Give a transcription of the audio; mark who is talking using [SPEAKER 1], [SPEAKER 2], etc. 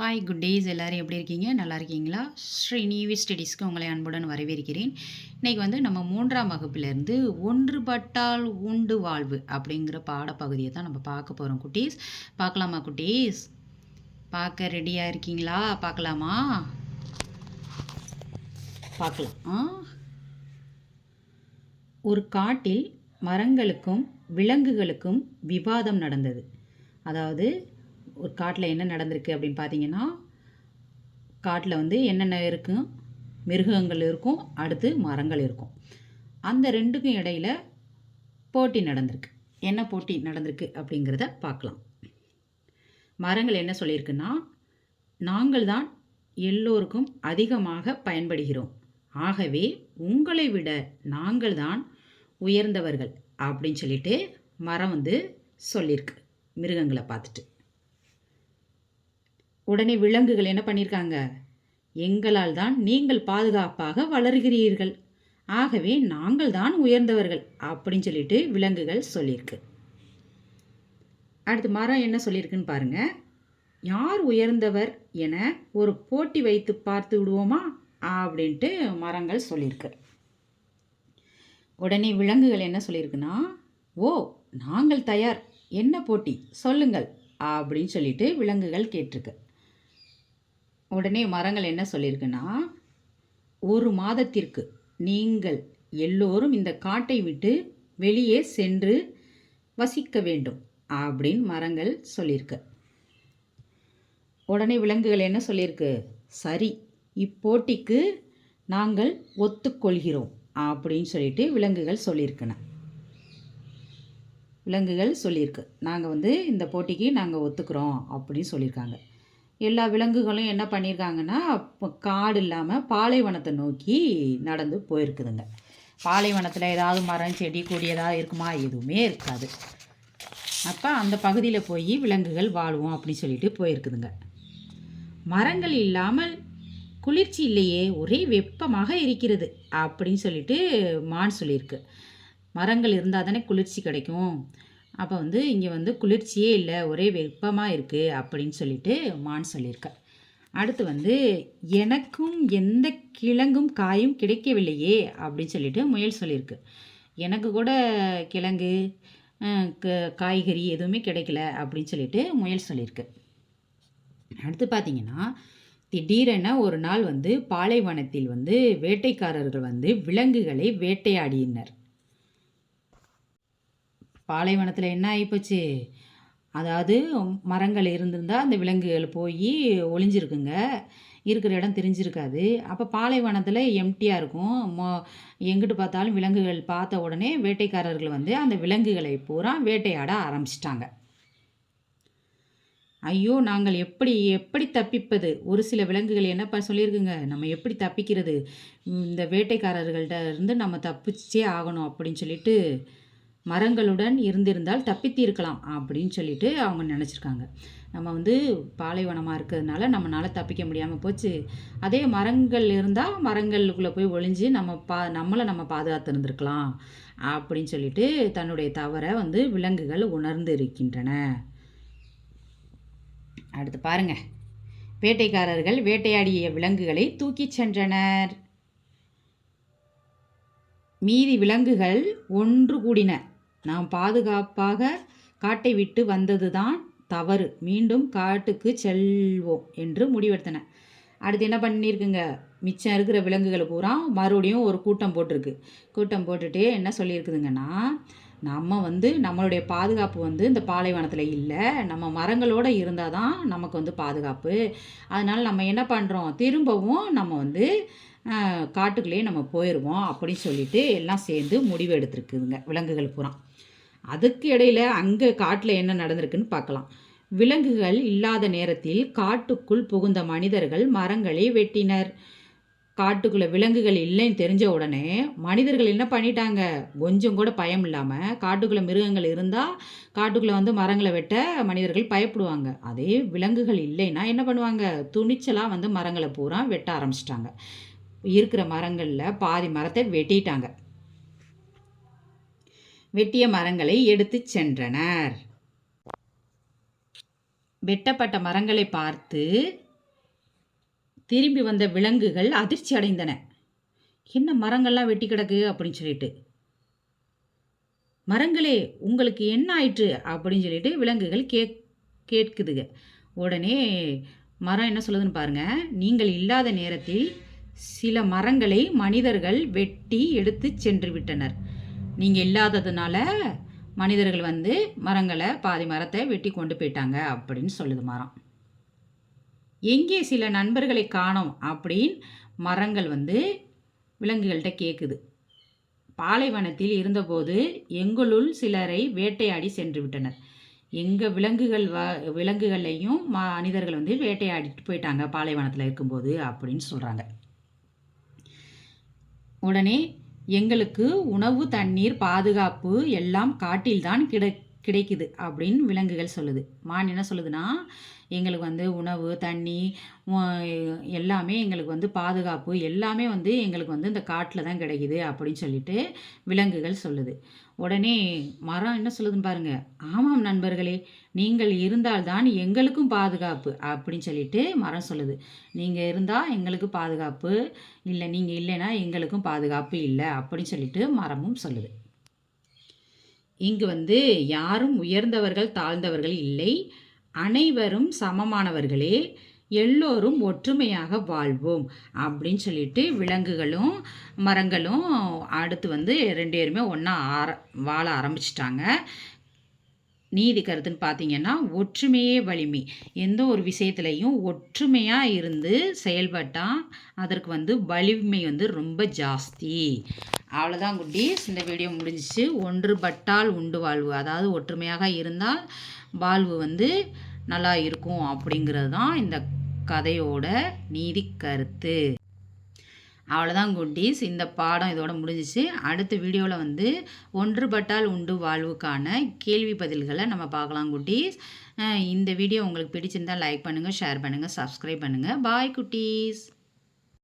[SPEAKER 1] Hi good days எல்லோரும் எப்படி இருக்கீங்க? நல்லா இருக்கீங்களா? ஸ்ரீ நிவி ஸ்டடீஸ்க்கு உங்களை அன்புடன் வரவேற்கிறேன். இன்றைக்கி வந்து நம்ம 3ஆம் வகுப்பிலேருந்து ஒன்றுபட்டால் உண்டு வாழ்வு அப்படிங்கிற பாடப்பகுதியை தான் நம்ம பார்க்க போகிறோம் குட்டீஸ். பார்க்கலாமா குட்டீஸ்? பார்க்க ரெடியாக இருக்கீங்களா? பார்க்கலாமா? பார்க்கலாம். ஒரு காட்டில் மரங்களுக்கும் விலங்குகளுக்கும் விவாதம் நடந்தது. அதாவது ஒரு காட்டில் என்ன நடந்திருக்கு அப்படின்னு பார்த்தீங்கன்னா, காட்டில் வந்து என்னென்ன இருக்கும், மிருகங்கள் இருக்கும், அடுத்து மரங்கள் இருக்கும். அந்த ரெண்டுக்கும் இடையில் போட்டி நடந்திருக்கு. என்ன போட்டி நடந்திருக்கு அப்படிங்கிறத பார்க்கலாம். மரங்கள் என்ன சொல்லியிருக்குன்னா, நாங்கள் தான் எல்லோருக்கும் அதிகமாக பயன்படுகிறோம், ஆகவே உங்களை விட நாங்கள் தான் உயர்ந்தவர்கள் அப்படின்னு சொல்லிட்டு மரம் வந்து சொல்லியிருக்கு மிருகங்களை பார்த்துட்டு. உடனே விலங்குகள் என்ன பண்ணியிருக்காங்க, எங்களால் தான் நீங்கள் பாதுகாப்பாக வளர்கிறீர்கள், ஆகவே நாங்கள் தான் உயர்ந்தவர்கள் அப்படின்னு சொல்லிட்டு விலங்குகள் சொல்லியிருக்கு. அடுத்து மரம் என்ன சொல்லியிருக்குன்னு பாருங்க. யார் உயர்ந்தவர் என ஒரு போட்டி வைத்து பார்த்து விடுவோமா அப்படின்ட்டு மரங்கள் சொல்லியிருக்கு. உடனே விலங்குகள் என்ன சொல்லியிருக்குன்னா, ஓ நாங்கள் தயார், என்ன போட்டி சொல்லுங்கள் அப்படின்னு சொல்லிட்டு விலங்குகள் கேட்டிருக்கு. உடனே மரங்கள் என்ன சொல்லியிருக்குன்னா, ஒரு மாதத்திற்கு நீங்கள் எல்லோரும் இந்த காட்டை விட்டு வெளியே சென்று வசிக்க வேண்டும் அப்படின்னு மரங்கள் சொல்லியிருக்கு. உடனே விலங்குகள் என்ன சொல்லியிருக்கு, சரி இப்போட்டிக்கு நாங்கள் ஒத்துக்கொள்கிறோம் அப்படின்னு சொல்லிட்டு விலங்குகள் சொல்லியிருக்கு. நாங்கள் வந்து இந்த போட்டிக்கு நாங்கள் ஒத்துக்கிறோம் அப்படின்னு சொல்லியிருக்காங்க. எல்லா விலங்குகளும் என்ன பண்ணியிருக்காங்கன்னா, காடு இல்லாமல் பாலைவனத்தை நோக்கி நடந்து போயிருக்குதுங்க. பாலைவனத்தில் ஏதாவது மரம் செடி கொடி ஏதாவது இருக்குமா? எதுவுமே இருக்காது. அப்போ அந்த பகுதியில் போய் விலங்குகள் வாழுவோம் அப்படின்னு சொல்லிட்டு போயிருக்குதுங்க. மரங்கள் இல்லாமல் குளிர்ச்சி இல்லையே, ஒரே வெப்பமாக இருக்கிறது அப்படின்னு சொல்லிட்டு மான் சொல்லியிருக்கு. மரங்கள் இருந்தால் தானே குளிர்ச்சி கிடைக்கும், அப்போ வந்து இங்கே வந்து குளிர்ச்சியே இல்லை, ஒரே வெப்பமாக இருக்குது அப்படின்னு சொல்லிட்டு மான் சொல்லியிருக்க. அடுத்து வந்து எனக்கும் எந்த கிழங்கும் காயும் கிடைக்கவில்லையே அப்படின்னு சொல்லிட்டு முயல் சொல்லியிருக்கு. எனக்கு கூட கிழங்கு காய்கறி எதுவுமே கிடைக்கல அப்படின்னு சொல்லிட்டு முயல் சொல்லியிருக்கு. அடுத்து பார்த்தீங்கன்னா, திடீரென ஒரு நாள் வந்து பாலைவனத்தில் வந்து வேட்டைக்காரர்கள் வந்து விலங்குகளை வேட்டையாடினர். பாலைவனத்தில் என்ன ஆகிப்போச்சு, அதாவது மரங்கள் இருந்திருந்தால் அந்த விலங்குகள் போய் ஒளிஞ்சிருக்குங்க, இருக்கிற இடம் தெரிஞ்சிருக்காது. அப்போ பாலைவனத்தில் எம்டியாக இருக்கும். எங்கிட்டு பார்த்தாலும் விலங்குகள் பார்த்த உடனே வேட்டைக்காரர்கள் வந்து அந்த விலங்குகளை பூரா வேட்டையாட ஆரம்பிச்சிட்டாங்க. ஐயோ நாங்கள் எப்படி தப்பிப்பது? ஒரு சில விலங்குகள் என்னப்பா சொல்லியிருக்குங்க, நம்ம எப்படி தப்பிக்கிறது, இந்த வேட்டைக்காரர்கள்ட்ட இருந்து நம்ம தப்பிச்சே ஆகணும் அப்படின்னு சொல்லிட்டு மரங்களுடன் இருந்திருந்தால் தப்பித்தீர்க்கலாம் அப்படின்னு சொல்லிட்டு அவங்க நினச்சிருக்காங்க. நம்ம வந்து பாலைவனமாக இருக்கிறதுனால நம்மளால் தப்பிக்க முடியாமல் போச்சு, அதே மரங்கள் இருந்தால் மரங்களுக்குள்ளே போய் ஒளிஞ்சு நம்மளை நம்ம பாதுகாத்து இருந்திருக்கலாம் அப்படின்னு சொல்லிட்டு தன்னுடைய தவறை வந்து விலங்குகள் உணர்ந்து இருக்கின்றன. அடுத்து பாருங்க, வேட்டைக்காரர்கள் வேட்டையாடிய விலங்குகளை தூக்கிச் சென்றனர். மீதி விலங்குகள் ஒன்று கூடின. நாம் பாதுகாப்பாக காட்டை விட்டு வந்தது தான் தவறு, மீண்டும் காட்டுக்கு செல்வோம் என்று முடிவெடுத்தன. அடுத்து என்ன பண்ணியிருக்குங்க, மிச்சம் இருக்கிற விலங்குகள் பூரா மறுபடியும் ஒரு கூட்டம் போட்டுட்டு என்ன சொல்லியிருக்குதுங்கன்னா, நம்ம வந்து நம்மளுடைய பாதுகாப்பு வந்து இந்த பாலைவனத்தில் இல்லை, நம்ம மரங்களோடு இருந்தால் தான் நமக்கு வந்து பாதுகாப்பு, அதனால் நம்ம என்ன பண்ணுறோம், திரும்பவும் நம்ம வந்து காட்டுக்குள்ளேயே நம்ம போயிடுவோம் அப்படின்னு சொல்லிட்டு எல்லாம் சேர்ந்து முடிவு எடுத்துருக்குதுங்க விலங்குகள் பூரா. அதுக்கு இடையில் அங்கே காட்டில் என்ன நடந்திருக்குன்னு பார்க்கலாம். விலங்குகள் இல்லாத நேரத்தில் காட்டுக்குள் புகுந்த மனிதர்கள் மரங்களை வெட்டினர். காட்டுக்குள்ளே விலங்குகள் இல்லைன்னு தெரிஞ்ச உடனே மனிதர்கள் என்ன பண்ணிட்டாங்க, கொஞ்சம் கூட பயம் இல்லாமல், காட்டுக்குள்ளே மிருகங்கள் இருந்தால் காட்டுக்குள்ளே வந்து மரங்களை வெட்ட மனிதர்கள் பயப்படுவாங்க, அதே விலங்குகள் இல்லைன்னா என்ன பண்ணுவாங்க, துணிச்சலாக வந்து மரங்களை பூரா வெட்ட ஆரம்பிச்சிட்டாங்க. இருக்கிற மரங்களில் பாதி மரத்தை வெட்டிட்டாங்க. வெட்டிய மரங்களை எடுத்து சென்றனர். வெட்டப்பட்ட மரங்களை பார்த்து திரும்பி வந்த விலங்குகள் அதிர்ச்சி அடைந்தன. என்ன மரங்கள்லாம் வெட்டி கிடக்கு அப்படின்னு சொல்லிட்டு. மரங்களே உங்களுக்கு என்ன ஆயிற்று அப்படின்னு சொல்லிட்டு விலங்குகள் கேட்குதுங்க. உடனே மரம் என்ன சொல்லுதுன்னு பாருங்க. நீங்கள் இல்லாத நேரத்தில் சில மரங்களை மனிதர்கள் வெட்டி எடுத்து சென்று விட்டனர். நீங்கள் இல்லாததுனால மனிதர்கள் வந்து பாதி மரத்தை வெட்டி கொண்டு போயிட்டாங்க அப்படின்னு சொல்லுது மரம். எங்கே சில நண்பர்களை காணோம் அப்படின்னு மரங்கள் வந்து விலங்குகள்கிட்ட கேட்குது. பாலைவனத்தில் இருந்தபோது எங்களுள் சிலரை வேட்டையாடி சென்று விட்டனர். எங்கள் விலங்குகளையும் மனிதர்கள் வந்து வேட்டையாடிட்டு போயிட்டாங்க பாலைவனத்தில் இருக்கும்போது அப்படின்னு சொல்கிறாங்க. உடனே எங்களுக்கு உணவு, தண்ணீர், பாதுகாப்பு எல்லாம் காட்டில்தான் கிடைக்குது அப்படின்னு விலங்குகள் சொல்லுது. மான் என்ன சொல்லுதுன்னா, எங்களுக்கு வந்து உணவு, தண்ணி எல்லாமே எங்களுக்கு வந்து பாதுகாப்பு எல்லாமே வந்து எங்களுக்கு வந்து இந்த காட்டில் தான் கிடைக்குது அப்படின்னு சொல்லிட்டு விலங்குகள் சொல்லுது. உடனே மரம் என்ன சொல்லுதுன்னு பாருங்க. ஆமாம் நண்பர்களே, நீங்கள் இருந்தால்தான் எங்களுக்கும் பாதுகாப்பு அப்படின்னு சொல்லிட்டு மரம் சொல்லுது. நீங்கள் இருந்தால் எங்களுக்கு பாதுகாப்பு இல்லை, நீங்கள் இல்லைன்னா எங்களுக்கும் பாதுகாப்பு இல்லை அப்படின்னு சொல்லிட்டு மரமும் சொல்லுது. இங்கு வந்து யாரும் உயர்ந்தவர்கள் தாழ்ந்தவர்கள் இல்லை, அனைவரும் சமமானவர்களே, எல்லோரும் ஒற்றுமையாக வாழ்வோம் அப்படின்னு சொல்லிட்டு விலங்குகளும் மரங்களும் அடுத்து வந்து 2 பேருமே ஒன்றா வாழ ஆரம்பிச்சிட்டாங்க. நீதி கருத்துன்னு பார்த்தீங்கன்னா, ஒற்றுமையே வலிமை. எந்த ஒரு விஷயத்துலையும் ஒற்றுமையாக இருந்து செயல்பட்டால் அதற்கு வந்து வலிமை வந்து ரொம்ப ஜாஸ்தி. அவ்வளோதான் குட்டீஸ், இந்த வீடியோ முடிஞ்சிச்சு. ஒன்றுபட்டால் உண்டு வாழ்வு, அதாவது ஒற்றுமையாக இருந்தால் வாழ்வு வந்து நல்லா இருக்கும் அப்படிங்கிறது தான் இந்த கதையோட நீதி கருத்து. அவ்வளோதான் குட்டீஸ், இந்த பாடம் இதோட முடிஞ்சிச்சு. அடுத்த வீடியோவில் வந்து ஒன்றுபட்டால் உண்டு வாழ்வுக்கான கேள்வி பதில்களை நம்ம பார்க்கலாம் குட்டீஸ். இந்த வீடியோ உங்களுக்கு பிடிச்சிருந்தால் லைக் பண்ணுங்கள், ஷேர் பண்ணுங்கள், சப்ஸ்கிரைப் பண்ணுங்கள். பாய் குட்டீஸ்.